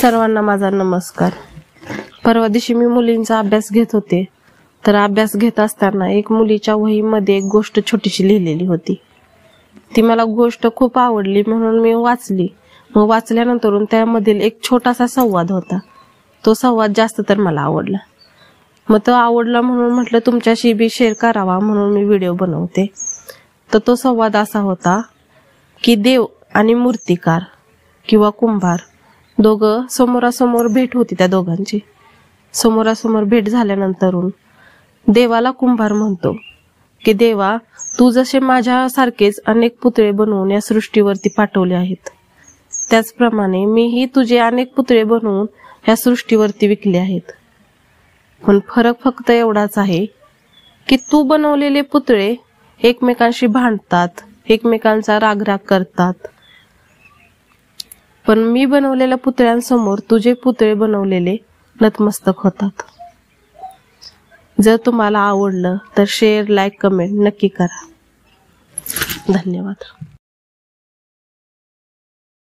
सर्वांना माझा नमस्कार। परवा दिवशी मी मुलींचा अभ्यास घेत होते, तर अभ्यास घेत असताना एक मुलीच्या वहीमध्ये एक गोष्ट छोटीशी लिहिलेली होती। ती मला गोष्ट खूप आवडली म्हणून मी वाचली। मग वाचल्यानंतर त्यामधील एक छोटासा संवाद होता। तो संवाद जास्त तर मला आवडला। मग तो आवडला म्हणून म्हटलं तुमच्याशी बी शेअर करावा, म्हणून मी व्हिडिओ बनवते। तर तो संवाद असा होता की देव आणि मूर्तिकार किंवा कुंभार दोघं समोरासमोर भेट होती। त्या दोघांची समोरासमोर भेट झाल्यानंतर देवाला कुंभार म्हणतो की देवा, तू जसे माझ्यासारखेच अनेक पुतळे बनवून या सृष्टीवरती पाठवले आहेत, त्याचप्रमाणे मीही तुझे अनेक पुतळे बनवून या सृष्टीवरती विकले आहेत। पण फरक फक्त एवढाच आहे की तू बनवलेले पुतळे एकमेकांशी भांडतात, एकमेकांचा रागराग करतात, पण मी बनवलेल्या पुतळ्यांसमोर तुझे पुतळे बनवलेले नतमस्तक होतात। जर तुम्हाला आवडलं तर शेअर, लाईक, कमेंट नक्की करा। धन्यवाद।